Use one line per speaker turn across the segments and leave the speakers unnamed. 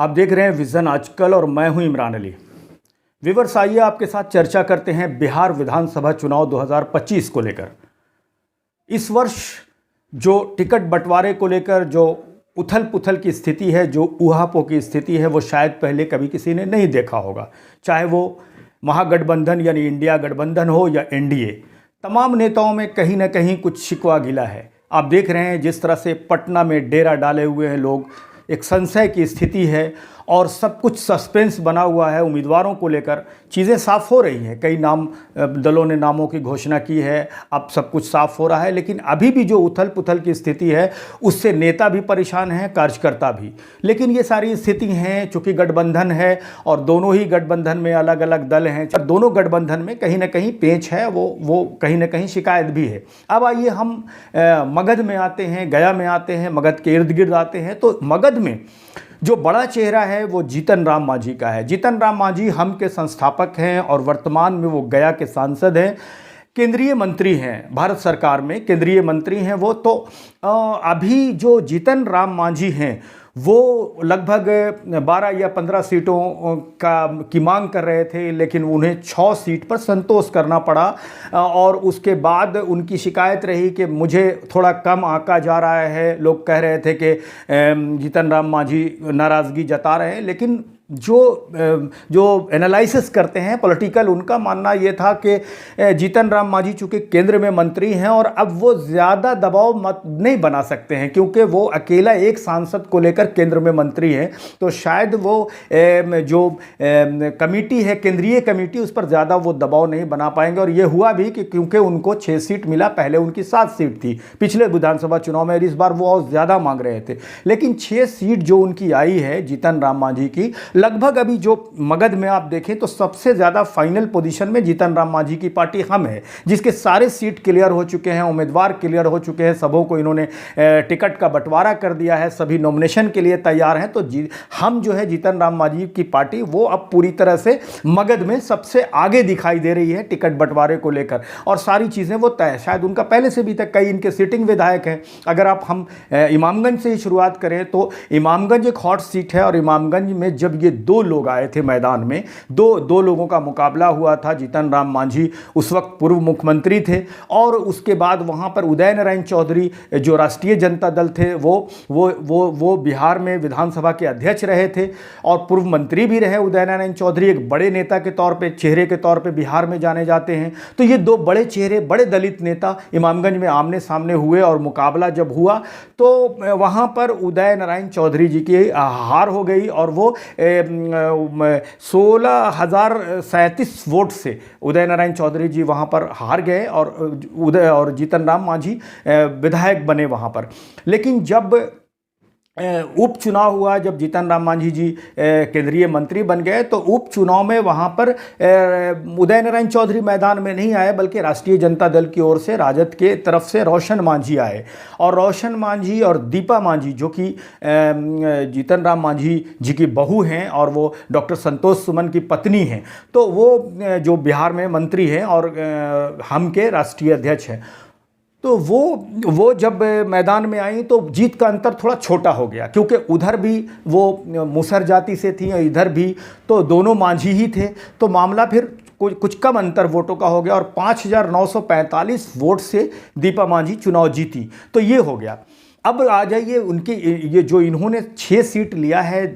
आप देख रहे हैं विजन आजकल और मैं हूं इमरान अली। व्यूअर्स, आइए आपके साथ चर्चा करते हैं बिहार विधानसभा चुनाव 2025 को लेकर। इस वर्ष जो टिकट बंटवारे को लेकर जो उथल पुथल की स्थिति है, जो ऊहापोह की स्थिति है, वो शायद पहले कभी किसी ने नहीं देखा होगा। चाहे वो महागठबंधन यानी इंडिया गठबंधन हो या एनडीए, तमाम नेताओं में कहीं ना कहीं कुछ शिकवा गिला है। आप देख रहे हैं जिस तरह से पटना में डेरा डाले हुए हैं लोग, एक संशय की स्थिति है और सब कुछ सस्पेंस बना हुआ है। उम्मीदवारों को लेकर चीज़ें साफ़ हो रही हैं, कई नाम दलों ने नामों की घोषणा की है, अब सब कुछ साफ़ हो रहा है। लेकिन अभी भी जो उथल पुथल की स्थिति है उससे नेता भी परेशान हैं, कार्यकर्ता भी। लेकिन ये सारी स्थिति हैं चूँकि गठबंधन है और दोनों ही गठबंधन में अलग अलग दल हैं, दोनों गठबंधन में कहीं ना कहीं पेंच है, वो कहीं ना कहीं शिकायत भी है। अब आइए हम मगध में आते हैं, गया में आते हैं, मगध के इर्द गिर्द आते हैं। तो मगध में जो बड़ा चेहरा है वो जीतन राम मांझी का है। जीतन राम मांझी हम के संस्थापक हैं और वर्तमान में वो गया के सांसद हैं, केंद्रीय मंत्री हैं, भारत सरकार में केंद्रीय मंत्री हैं वो। तो अभी जो जीतन राम मांझी हैं वो लगभग 12 या 15 सीटों की मांग कर रहे थे, लेकिन उन्हें 6 सीट पर संतोष करना पड़ा। और उसके बाद उनकी शिकायत रही कि मुझे थोड़ा कम आंका जा रहा है। लोग कह रहे थे कि जीतन राम मांझी नाराज़गी जता रहे हैं, लेकिन जो एनालिसिस करते हैं पॉलिटिकल, उनका मानना ये था कि जीतन राम मांझी चूँकि केंद्र में मंत्री हैं और अब वो ज़्यादा दबाव मत नहीं बना सकते हैं, क्योंकि वो अकेला एक सांसद को लेकर केंद्र में मंत्री हैं। तो शायद वो जो कमेटी है, केंद्रीय कमेटी, उस पर ज़्यादा वो दबाव नहीं बना पाएंगे। और ये हुआ भी कि क्योंकि उनको 6 सीट मिला, पहले उनकी 7 सीट थी पिछले विधानसभा चुनाव में, इस बार वो और ज़्यादा मांग रहे थे। लेकिन 6 सीट जो उनकी आई है जीतन राम मांझी की, लगभग अभी जो मगध में आप देखें तो सबसे ज़्यादा फाइनल पोजीशन में जीतन राम मांझी की पार्टी हम है, जिसके सारे सीट क्लियर हो चुके हैं, उम्मीदवार क्लियर हो चुके हैं, सबों को इन्होंने टिकट का बंटवारा कर दिया है, सभी नॉमिनेशन के लिए तैयार हैं। तो हम जो है जीतन राम मांझी की पार्टी वो अब पूरी तरह से मगध में सबसे आगे दिखाई दे रही है टिकट बंटवारे को लेकर, और सारी चीज़ें वो तय। शायद उनका पहले से भी तक कई इनके सिटिंग विधायक हैं। अगर हम इमामगंज से ही शुरुआत करें तो इमामगंज एक हॉट सीट है, और इमामगंज में जब ये 2 लोग आए थे मैदान में, दो लोगों का मुकाबला हुआ था। जीतन राम मांझी उस वक्त पूर्व मुख्यमंत्री थे, और उसके बाद वहां पर उदय नारायण चौधरी जो राष्ट्रीय जनता दल थे वो बिहार में विधानसभा के अध्यक्ष रहे थे और पूर्व मंत्री भी रहे। उदय नारायण चौधरी एक बड़े नेता के तौर पे, चेहरे के तौर पे बिहार में जाने जाते हैं। तो ये 2 बड़े चेहरे, बड़े दलित नेता इमामगंज में आमने सामने हुए, और मुकाबला जब हुआ तो वहां पर उदय नारायण चौधरी जी की हार हो गई, और वो 16,037 वोट से उदय नारायण चौधरी जी वहाँ पर हार गए, और जीतन राम मांझी विधायक बने वहाँ पर। लेकिन जब उपचुनाव हुआ, जब जीतन राम मांझी जी केंद्रीय मंत्री बन गए, तो उपचुनाव में वहाँ पर उदय नारायण चौधरी मैदान में नहीं आए, बल्कि राष्ट्रीय जनता दल की ओर से, राजद के तरफ से रोशन मांझी आए। और रोशन मांझी और दीपा मांझी, जो कि जीतन राम मांझी जी की बहू हैं और वो डॉक्टर संतोष सुमन की पत्नी हैं, तो वो जो बिहार में मंत्री हैं और हम के राष्ट्रीय अध्यक्ष हैं, तो वो जब मैदान में आई तो जीत का अंतर थोड़ा छोटा हो गया, क्योंकि उधर भी वो मुसहर जाति से थी और इधर भी, तो दोनों मांझी ही थे। तो मामला फिर कुछ कम अंतर वोटों का हो गया, और 5,945 वोट से दीपा मांझी चुनाव जीती। तो ये हो गया। अब आ जाइए उनकी, ये जो इन्होंने 6 सीट लिया है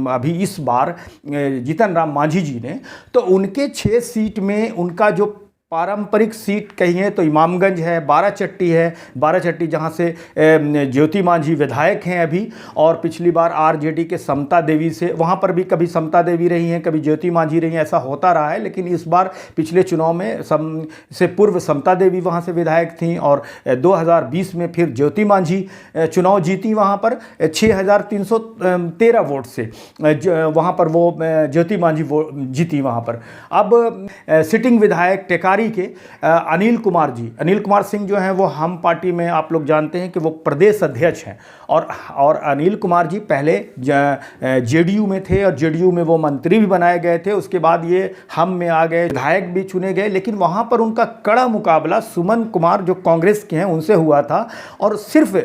अभी इस बार जीतन राम मांझी जी ने, तो उनके 6 सीट में उनका जो पारंपरिक सीट कहिए तो इमामगंज है, बाराचट्टी है, बाराचट्टी जहाँ से ज्योति मांझी विधायक हैं अभी, और पिछली बार आरजेडी के समता देवी से, वहाँ पर भी कभी समता देवी रही हैं, कभी ज्योति मांझी रही हैं, ऐसा होता रहा है। लेकिन इस बार पिछले चुनाव में से पूर्व समता देवी वहाँ से विधायक थीं, और 2020 में फिर ज्योति मांझी चुनाव जीती वहाँ पर 6,313 वोट से, वहाँ पर वो ज्योति मांझी जीती वहाँ पर। अब सिटिंग विधायक टेकारी टेकारी के अनिल कुमार जी, अनिल कुमार सिंह जो हैं वो हम पार्टी में आप लोग जानते हैं कि वो प्रदेश अध्यक्ष हैं, और अनिल कुमार जी पहले जेडीयू में थे और जेडीयू में वो मंत्री भी बनाए गए थे। उसके बाद ये हम में आ गए, विधायक भी चुने गए, लेकिन वहाँ पर उनका कड़ा मुकाबला सुमन कुमार जो कांग्रेस के हैं उनसे हुआ था और सिर्फ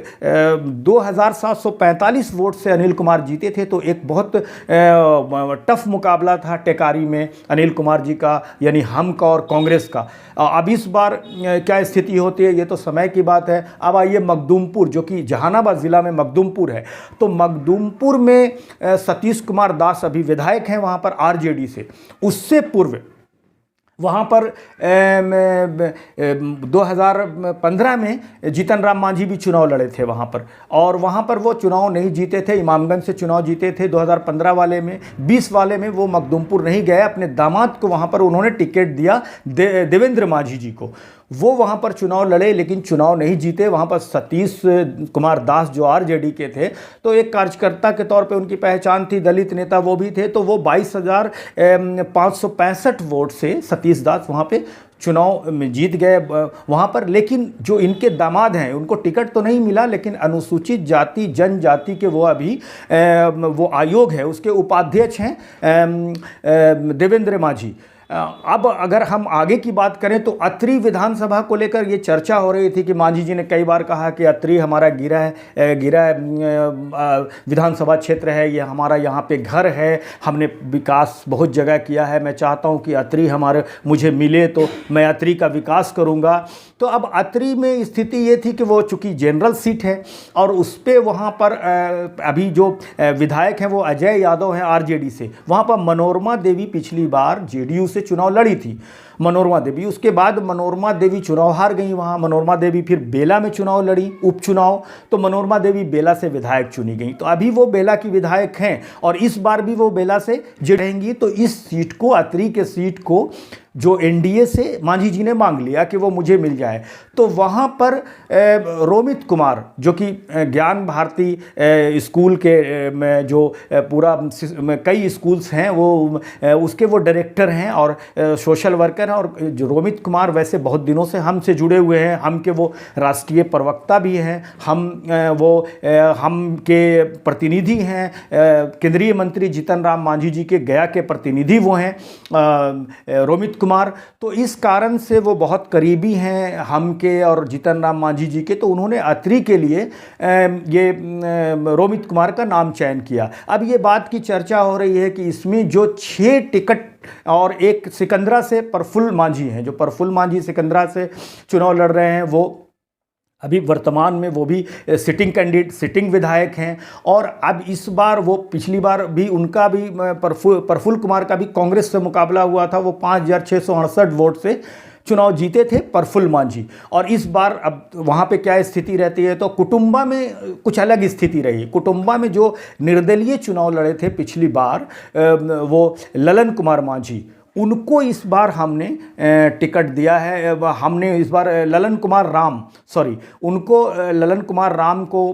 2745 वोट से अनिल कुमार जीते थे। तो एक बहुत टफ मुकाबला था टेकारी में अनिल कुमार जी का, यानी हम का और कांग्रेस का। अब इस बार क्या स्थिति होती है ये तो समय की बात है। अब आइए मखदूमपुर, जो कि जहानाबाद ज़िला में मखदूमपुर है, तो मखदूमपुर में सतीश कुमार दास अभी विधायक हैं वहाँ पर आरजेडी से। उससे पूर्व वहाँ पर 2015 में जीतन राम मांझी भी चुनाव लड़े थे वहाँ पर, और वहाँ पर वो चुनाव नहीं जीते थे, इमामगंज से चुनाव जीते थे 2015 वाले में। 20 वाले में वो मखदूमपुर नहीं गए, अपने दामाद को वहाँ पर उन्होंने टिकट दिया, देवेंद्र मांझी जी को। वो वहाँ पर चुनाव लड़े लेकिन चुनाव नहीं जीते। वहाँ पर सतीश कुमार दास जो आरजेडी के थे, तो एक कार्यकर्ता के तौर पे उनकी पहचान थी, दलित नेता वो भी थे, तो वो 22,565 वोट से सतीश दास वहाँ पे चुनाव में जीत गए वहाँ पर। लेकिन जो इनके दामाद हैं उनको टिकट तो नहीं मिला, लेकिन अनुसूचित जाति जनजाति के वो अभी वो आयोग है उसके उपाध्यक्ष हैं देवेंद्र मांझी। अब अगर हम आगे की बात करें तो अत्री विधानसभा को लेकर ये चर्चा हो रही थी कि मांझी जी ने कई बार कहा कि अत्री हमारा गिरा विधानसभा क्षेत्र है, ये हमारा यहाँ पे घर है, हमने विकास बहुत जगह किया है, मैं चाहता हूँ कि अत्री मुझे मिले तो मैं अत्री का विकास करूँगा। तो अब अत्री में स्थिति ये थी कि वो चूँकि जनरल सीट है और उस पर वहाँ पर अभी जो विधायक हैं वो अजय यादव हैं आरजेडी से। वहाँ पर मनोरमा देवी पिछली बार जेडीयू से चुनाव लड़ी थी, मनोरमा देवी। उसके बाद मनोरमा देवी चुनाव हार गई वहाँ। मनोरमा देवी फिर बेला में चुनाव लड़ी, उपचुनाव, तो मनोरमा देवी बेला से विधायक चुनी गई। तो अभी वो बेला की विधायक हैं और इस बार भी वो बेला से रहेंगी। तो इस सीट को, अत्री के सीट को जो एनडीए से मांझी जी ने मांग लिया कि वो मुझे मिल जाए। तो वहाँ पर रोमित कुमार जो कि ज्ञान भारती स्कूल के में जो पूरा कई स्कूल्स हैं वो उसके वो डायरेक्टर हैं और सोशल वर्कर हैं। और जो रोमित कुमार वैसे बहुत दिनों से हमसे जुड़े हुए हैं, हम के वो राष्ट्रीय प्रवक्ता भी हैं, हम के प्रतिनिधि हैं, केंद्रीय मंत्री जीतन राम मांझी जी के गया के प्रतिनिधि वो हैं रोमित कुमार। तो इस कारण से वो बहुत करीबी हैं हम के और जीतन राम मांझी जी के। तो उन्होंने अत्री के लिए ये रोमित कुमार का नाम चयन किया। अब ये बात की चर्चा हो रही है कि इसमें जो 6 टिकट और एक सिकंदरा से प्रफुल्ल मांझी हैं, जो प्रफुल्ल मांझी सिकंदरा से चुनाव लड़ रहे हैं, वो अभी वर्तमान में वो भी सिटिंग विधायक हैं। और अब इस बार वो पिछली बार भी उनका भी प्रफुल्ल कुमार का भी कांग्रेस से मुकाबला हुआ था, वो 5,668 वोट से चुनाव जीते थे प्रफुल्ल मांझी। और इस बार अब वहाँ पे क्या स्थिति रहती है, तो कुटुंबा में कुछ अलग स्थिति रही। कुटुंबा में जो निर्दलीय चुनाव लड़े थे पिछली बार वो ललन कुमार मांझी, उनको इस बार हमने टिकट दिया है। हमने इस बार ललन कुमार राम को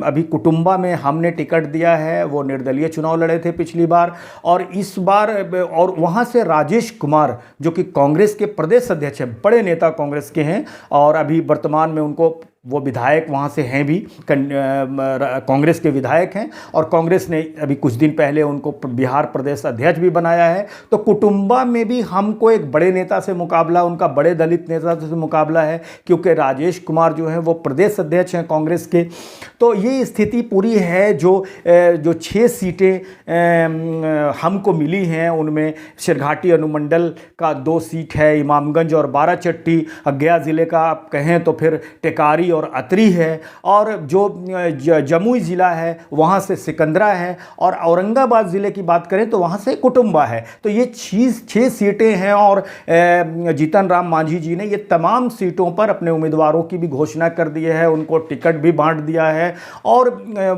अभी कुटुंबा में हमने टिकट दिया है। वो निर्दलीय चुनाव लड़े थे पिछली बार और इस बार, और वहाँ से राजेश कुमार जो कि कांग्रेस के प्रदेश अध्यक्ष हैं, बड़े नेता कांग्रेस के हैं और अभी वर्तमान में उनको वो विधायक वहाँ से हैं भी, कांग्रेस के विधायक हैं और कांग्रेस ने अभी कुछ दिन पहले उनको बिहार प्रदेश अध्यक्ष भी बनाया है। तो कुटुंबा में भी हमको एक बड़े नेता से मुकाबला, उनका बड़े दलित नेता से मुकाबला है, क्योंकि राजेश कुमार जो हैं वो प्रदेश अध्यक्ष हैं कांग्रेस के। तो ये स्थिति पूरी है। जो 6 सीटें हमको मिली हैं उनमें शिरघाटी अनुमंडल का 2 सीट है, इमामगंज और बाराचट्टी। गया ज़िले का आप कहें तो फिर टेकारी और अत्री है, और जो जमुई ज़िला है वहाँ से सिकंदरा है, और औरंगाबाद ज़िले की बात करें तो वहाँ से कुटुंबा है। तो ये 6 सीटें हैं और जीतन राम मांझी जी ने ये तमाम सीटों पर अपने उम्मीदवारों की भी घोषणा कर दी है, उनको टिकट भी बांट दिया है और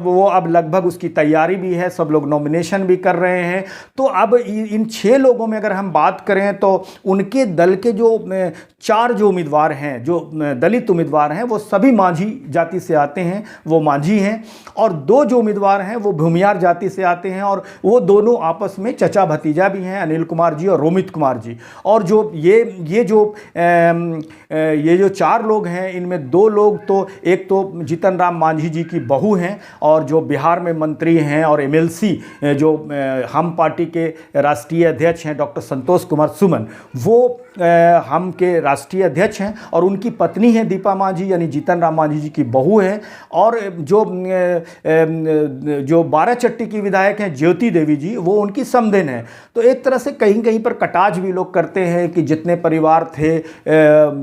वो अब लगभग उसकी तैयारी भी है, सब लोग नॉमिनेशन भी कर रहे हैं। तो अब इन 6 लोगों में अगर हम बात करें तो उनके दल के जो 4 जो उम्मीदवार हैं, जो दलित उम्मीदवार हैं, वो सभी भी मांझी जाति से आते हैं, वो मांझी हैं, और 2 जो उम्मीदवार हैं वो भूमियार जाति से आते हैं, और वो दोनों आपस में चचा भतीजा भी हैं, अनिल कुमार जी और रोमित कुमार जी। और जो ये जो 4 लोग हैं, इनमें 2 लोग तो, एक तो जीतन राम मांझी जी की बहू हैं, और जो बिहार में मंत्री हैं और एमएलसी जो हम पार्टी के राष्ट्रीय अध्यक्ष हैं डॉक्टर संतोष कुमार सुमन, वो हम के राष्ट्रीय अध्यक्ष हैं, और उनकी पत्नी है दीपा मांझी, यानी जीतन राम मांझी जी की बहू है। और जो बाराचट्टी की विधायक हैं ज्योति देवी जी, वो उनकी समधन है। तो एक तरह से कहीं कहीं पर कटाज भी लोग करते हैं कि जितने परिवार थे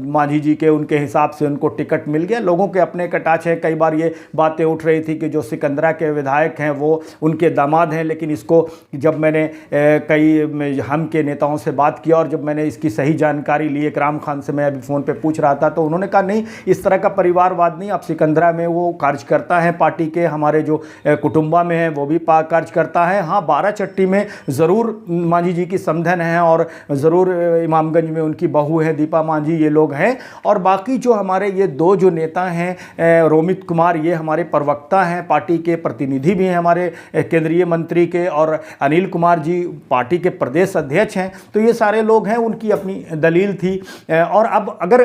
मांझी जी के, उनके हिसाब से उनको टिकट मिल गया। लोगों के अपने कटाच है। कई बार ये बातें उठ रही थी कि जो सिकंदरा के विधायक हैं वो उनके दामाद हैं, लेकिन इसको जब मैंने कई हम के नेताओं से बात किया और जब मैंने इसकी सही जानकारी ली, इकराम खान से मैं अभी फ़ोन पे पूछ रहा था, तो उन्होंने कहा नहीं, इस तरह का परिवारवाद नहीं। अब सिकंदरा में वो कार्यकर्ता है पार्टी के, हमारे जो कुटुंबा में है वो भी कार्यकर्ता है। हाँ, बाराचट्टी में ज़रूर मांझी जी की समधन है, और ज़रूर इमामगंज में उनकी बहू है दीपा मांझी, ये लोग हैं। और बाकी जो हमारे ये 2 जो नेता हैं, रोमित कुमार, ये हमारे प्रवक्ता हैं, पार्टी के प्रतिनिधि भी हैं हमारे केंद्रीय मंत्री के, और अनिल कुमार जी पार्टी के प्रदेश अध्यक्ष हैं। तो ये सारे लोग हैं, उनकी अपनी दलील थी। और अब अगर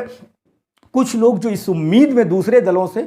कुछ लोग जो इस उम्मीद में दूसरे दलों से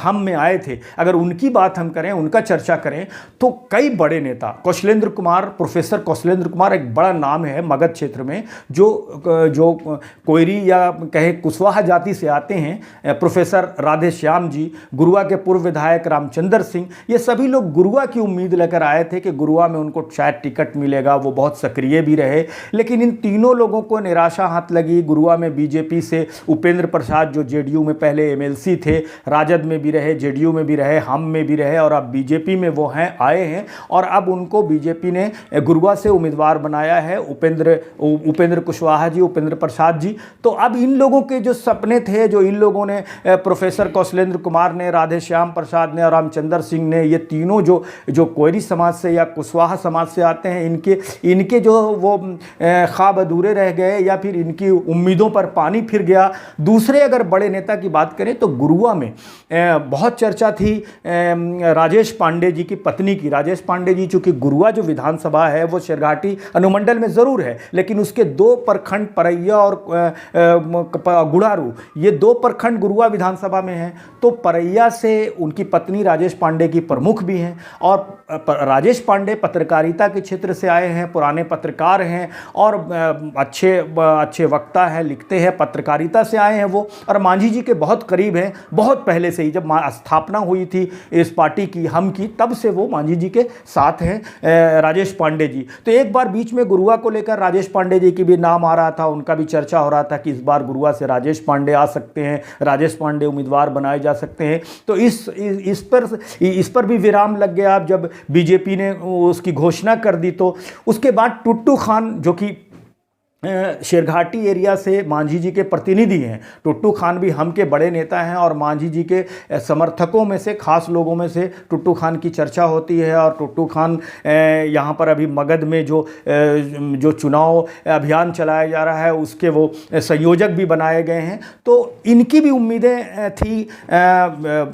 हम में आए थे, अगर उनकी बात हम करें, उनका चर्चा करें, तो कई बड़े नेता, कौशलेंद्र कुमार, प्रोफेसर कौशलेंद्र कुमार एक बड़ा नाम है मगध क्षेत्र में, जो कोयरी या कहे कुशवाहा जाति से आते हैं। प्रोफेसर राधेश्याम जी, गुरुआ के पूर्व विधायक रामचंद्र सिंह, ये सभी लोग गुरुआ की उम्मीद लेकर आए थे कि गुरुआ में उनको शायद टिकट मिलेगा। वो बहुत सक्रिय भी रहे, लेकिन इन तीनों लोगों को निराशा हाथ लगी। गुरुआ में बीजेपी से उपेंद्र प्रसाद, जो जेडीयू में पहले एमएलसी थे, राजद में भी रहे, जेडीयू में भी रहे, हम में भी रहे, और अब बीजेपी में वो आए हैं। और अब उनको बीजेपी ने गुरुआ से उम्मीदवार बनाया है, उपेंद्र कुशवाहा जी, उपेंद्र प्रसाद जी। तो अब इन लोगों के जो सपने थे, जो इन लोगों ने, प्रोफेसर कौशलेंद्र कुमार ने, राधेश्याम प्रसाद ने और रामचंद्र सिंह ने, ये तीनों जो कोयरी समाज से या कुशवाहा समाज से आते हैं, इनके जो वो ख्वाब अधूरे रह गए, या फिर इनकी उम्मीदों पर पानी फिर गया। दूसरे अगर बड़े नेता की बात करें तो गुरुआ में बहुत चर्चा थी राजेश पांडे जी की पत्नी की। राजेश पांडे जी, चूंकि गुरुआ जो विधानसभा है वो शेरघाटी अनुमंडल में ज़रूर है, लेकिन उसके 2 प्रखंड, परैया और गुड़ारू, ये 2 प्रखंड गुरुआ विधानसभा में हैं। तो परैया से उनकी पत्नी राजेश पांडे की प्रमुख भी हैं, और राजेश पांडे पत्रकारिता के क्षेत्र से आए हैं, पुराने पत्रकार हैं, और अच्छे वक्ता हैं, लिखते हैं, पत्रकारिता से आए हैं वो। और मांझी जी के बहुत करीब हैं, बहुत पहले से ही, जब स्थापना हुई थी इस पार्टी की, हम की, तब से वो मांझी जी के साथ हैं राजेश पांडे जी। तो एक बार बीच में गुरुआ को लेकर राजेश पांडे जी की भी नाम आ रहा था, उनका भी चर्चा हो रहा था कि इस बार गुरुआ से राजेश पांडे आ सकते हैं, राजेश पांडे उम्मीदवार बनाए जा सकते हैं। तो इस पर भी विराम लग गया। अब जब बीजेपी ने उसकी घोषणा कर दी, तो उसके बाद टुट्टू खान, जो कि शेरघाटी एरिया से मांझी जी के प्रतिनिधि हैं, टुट्टू खान भी हम के बड़े नेता हैं, और मांझी जी के समर्थकों में से, खास लोगों में से टुट्टू खान की चर्चा होती है। और टुट्टू खान यहाँ पर अभी मगध में जो चुनाव अभियान चलाया जा रहा है, उसके वो संयोजक भी बनाए गए हैं। तो इनकी भी उम्मीदें थी।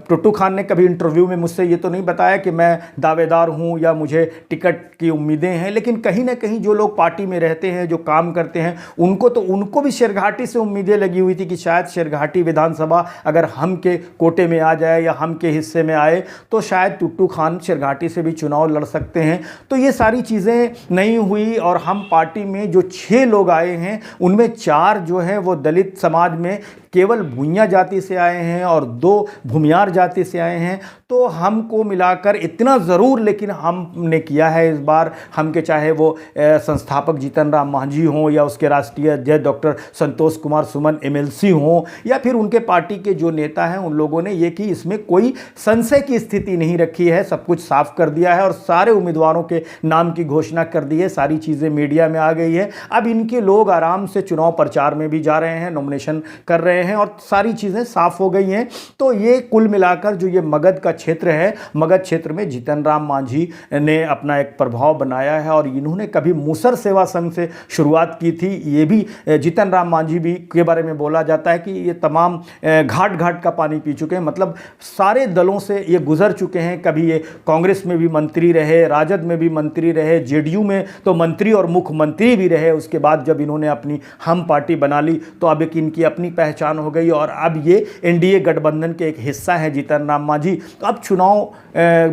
टुट्टू खान ने कभी इंटरव्यू में मुझसे ये तो नहीं बताया कि मैं दावेदार हूँ या मुझे टिकट की उम्मीदें हैं, लेकिन कहीं ना कहीं जो लोग पार्टी में रहते हैं, जो काम करते हैं, उनको भी शेरघाटी से उम्मीदें लगी हुई थी कि शायद शेरघाटी विधानसभा अगर हम के कोटे में आ जाए या हम के हिस्से में आए, तो शायद टुट्टू खान शेरघाटी से भी चुनाव लड़ सकते हैं। तो ये सारी चीज़ें नहीं हुई, और हम पार्टी में जो 6 लोग आए हैं, उनमें 4 जो हैं वो दलित समाज में केवल भूइयाँ जाति से आए हैं, और 2 भूमियार जाति से आए हैं। तो हमको मिलाकर इतना ज़रूर, लेकिन हमने किया है इस बार, हम के चाहे वो संस्थापक जीतन राम मांझी हों, या उसके राष्ट्रीय अध्यक्ष डॉक्टर संतोष कुमार सुमन एमएलसी हों, या फिर उनके पार्टी के जो नेता हैं, उन लोगों ने ये कि इसमें कोई संशय की स्थिति नहीं रखी है, सब कुछ साफ कर दिया है, और सारे उम्मीदवारों के नाम की घोषणा कर दी है। सारी चीज़ें मीडिया में आ गई है। अब इनके लोग आराम से चुनाव प्रचार में भी जा रहे हैं, नॉमिनेशन कर रहे हैं, और सारी चीज़ें साफ हो गई हैं। तो ये कुल मिलाकर जो ये मगध का क्षेत्र है, मगध क्षेत्र में जीतन राम मांझी ने अपना एक प्रभाव बनाया है। और इन्होंने कभी मूसर सेवा संघ से शुरुआत की थी, ये भी जीतन राम मांझी भी के बारे में बोला जाता है कि ये तमाम घाट घाट का पानी पी चुके हैं। मतलब सारे दलों से ये गुजर चुके हैं। कभी ये कांग्रेस में भी मंत्री रहे, राजद में भी मंत्री रहे, जेडीयू में तो मंत्री और मुख्यमंत्री भी रहे। उसके बाद जब इन्होंने अपनी हम पार्टी बना ली तो अब एक इनकी अपनी पहचान हो गई और अब ये एनडीए गठबंधन के एक हिस्सा है जीतन राम मांझी। तो अब चुनाव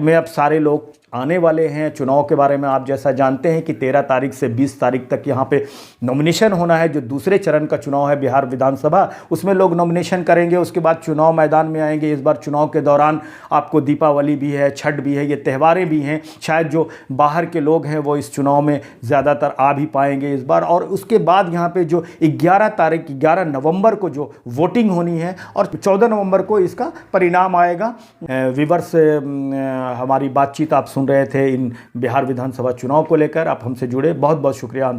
में अब सारे लोग आने वाले हैं। चुनाव के बारे में आप जैसा जानते हैं कि 13 तारीख से 20 तारीख तक यहाँ पे नॉमिनेशन होना है। जो दूसरे चरण का चुनाव है बिहार विधानसभा, उसमें लोग नॉमिनेशन करेंगे, उसके बाद चुनाव मैदान में आएंगे। इस बार चुनाव के दौरान आपको दीपावली भी है, छठ भी है, ये त्योहारें भी हैं। शायद जो बाहर के लोग हैं वो इस चुनाव में ज़्यादातर आ भी पाएंगे इस बार। और उसके बाद यहाँ पे जो 11 नवंबर को जो वोटिंग होनी है और 14 नवंबर को इसका परिणाम आएगा। व्यूअर्स, हमारी बातचीत आप सुन रहे थे इन बिहार विधानसभा चुनाव को लेकर। आप हमसे जुड़े, बहुत बहुत शुक्रिया।